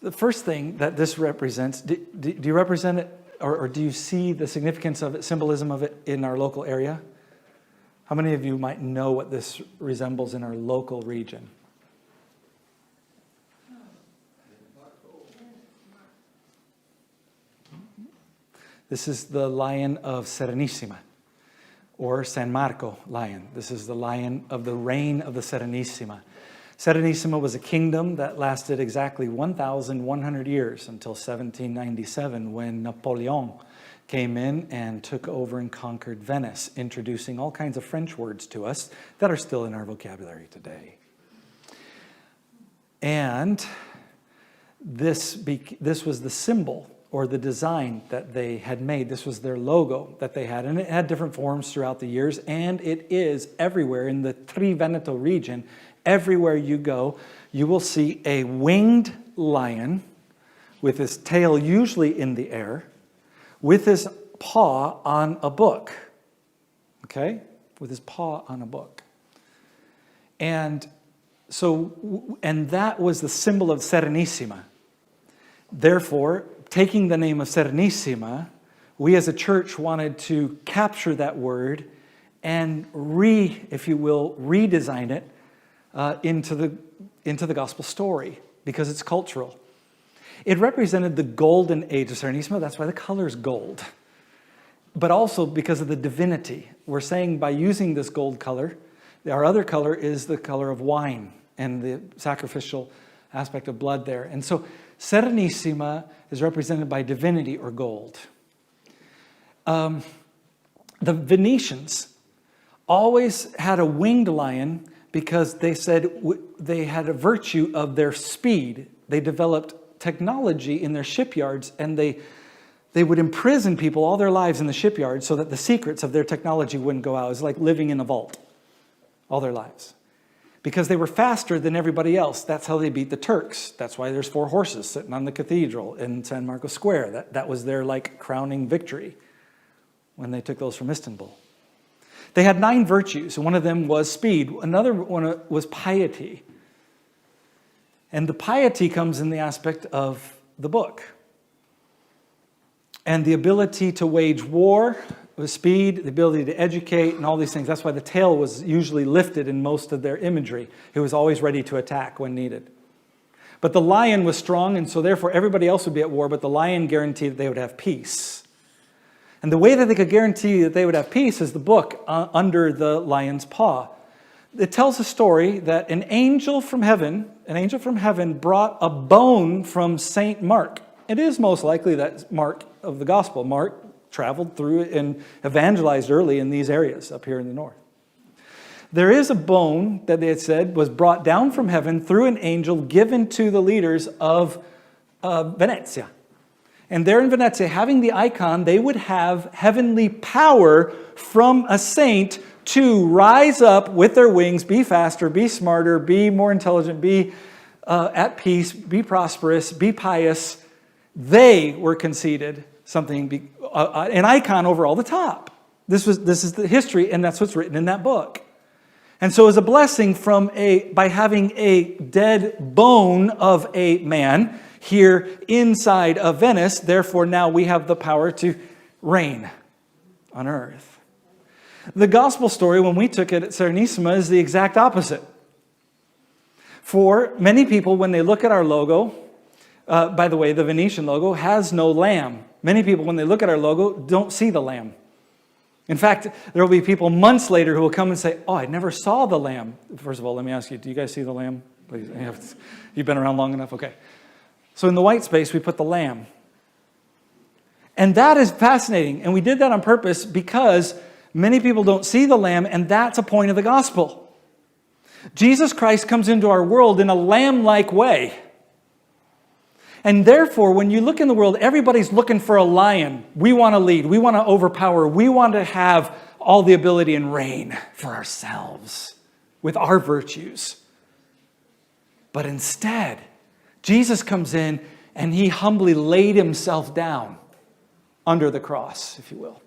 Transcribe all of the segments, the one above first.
The first thing that this represents, do you represent it, or do you see the significance of it, symbolism of it in our local area? How many of you might know what this resembles in our local region? This is the lion of Serenissima, or San Marco lion. This is the lion of the reign of the Serenissima. Serenissima was a kingdom that lasted exactly 1,100 years until 1797, when Napoleon came in and took over and conquered Venice, introducing all kinds of French words to us that are still in our vocabulary today. And this was the symbol or the design that they had made. This was their logo that they had, and it had different forms throughout the years, and it is everywhere in the Tri-Veneto region. Everywhere you go, you will see a winged lion with his tail usually in the air, with his paw on a book. Okay? With his paw on a book. And that was the symbol of Serenissima. Therefore, taking the name of Serenissima, we as a church wanted to capture that word and redesign it into the gospel story, because it's cultural. It represented the golden age of Serenissima. That's why the color is gold. But also because of the divinity. We're saying by using this gold color, our other color is the color of wine and the sacrificial aspect of blood there. And so Serenissima is represented by divinity or gold. The Venetians always had a winged lion because they said they had a virtue of their speed. They developed technology in their shipyards, and they would imprison people all their lives in the shipyard so that the secrets of their technology wouldn't go out. It was like living in a vault all their lives. Because they were faster than everybody else. That's how they beat the Turks. That's why there's 4 horses sitting on the cathedral in San Marco Square. That was their crowning victory when they took those from Istanbul. They had 9 virtues, and one of them was speed. Another one was piety. And the piety comes in the aspect of the book. And the ability to wage war with speed, the ability to educate, and all these things. That's why the tail was usually lifted in most of their imagery. It was always ready to attack when needed. But the lion was strong, and so therefore everybody else would be at war, but the lion guaranteed that they would have peace. And the way that they could guarantee that they would have peace is the book under the lion's paw. It tells a story that an angel from heaven brought a bone from Saint Mark. It is most likely that Mark of the Gospel. Mark traveled through and evangelized early in these areas up here in the north. There is a bone that they had said was brought down from heaven through an angel given to the leaders of Venezia. And there in Venezia, having the icon, they would have heavenly power from a saint to rise up with their wings, be faster, be smarter, be more intelligent, be at peace, be prosperous, be pious. They were conceded something, an icon over all the top. This is the history, and that's what's written in that book. And so as a blessing by having a dead bone of a man here inside of Venice, therefore now we have the power to reign on earth. The gospel story, when we took it at Serenissima, is the exact opposite. For many people, when they look at our logo, by the way, the Venetian logo has no lamb. Many people, when they look at our logo, don't see the lamb. In fact, there will be people months later who will come and say, "Oh, I never saw the lamb." First of all, let me ask you, do you guys see the lamb? Please, you've been around long enough? Okay. So in the white space, we put the lamb. And that is fascinating. And we did that on purpose because many people don't see the lamb, and that's a point of the gospel. Jesus Christ comes into our world in a lamb-like way. And therefore, when you look in the world, everybody's looking for a lion. We want to lead. We want to overpower. We want to have all the ability and reign for ourselves with our virtues. But instead, Jesus comes in and he humbly laid himself down under the cross, if you will.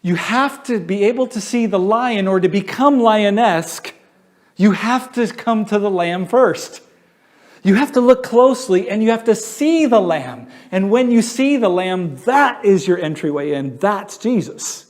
You have to be able to see the lion, or to become lionesque, you have to come to the lamb first. You have to look closely and you have to see the Lamb. And when you see the Lamb, that is your entryway in. That's Jesus.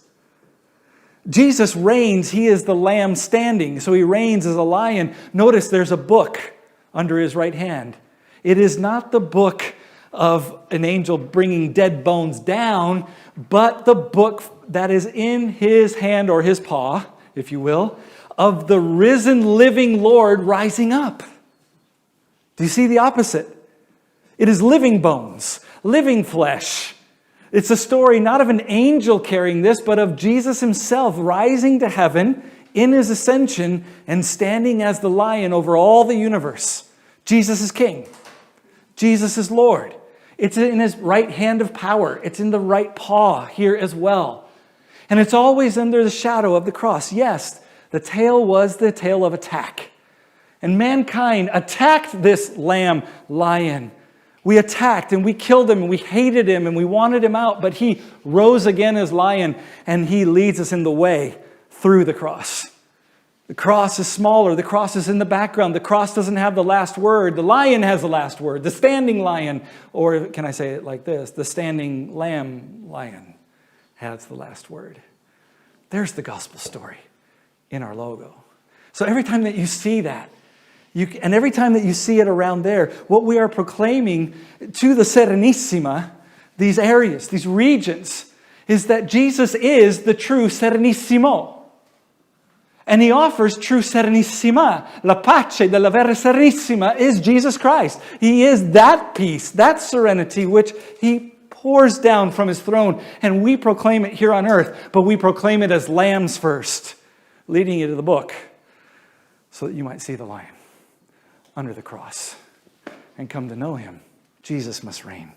Jesus reigns. He is the Lamb standing. So he reigns as a lion. Notice there's a book under his right hand. It is not the book of an angel bringing dead bones down, but the book that is in his hand or his paw, if you will, of the risen living Lord rising up. Do you see the opposite? It is living bones, living flesh. It's a story not of an angel carrying this, but of Jesus himself rising to heaven in his ascension and standing as the lion over all the universe. Jesus is king. Jesus is Lord. It's in his right hand of power. It's in the right paw here as well. And it's always under the shadow of the cross. Yes, the tail was the tail of attack. And mankind attacked this lamb lion. We attacked and we killed him and we hated him and we wanted him out. But he rose again as lion and he leads us in the way through the cross. The cross is smaller. The cross is in the background. The cross doesn't have the last word. The lion has the last word. The standing lion, or can I say it like this? The standing lamb lion has the last word. There's the gospel story in our logo. So every time that you see that, and every time that you see it around there, what we are proclaiming to the Serenissima, these areas, these regions, is that Jesus is the true Serenissimo. And he offers true Serenissima. La pace della vera Serenissima is Jesus Christ. He is that peace, that serenity, which he pours down from his throne. And we proclaim it here on earth, but we proclaim it as lambs first, leading you to the book so that you might see the lion under the cross and come to know him. Jesus must reign.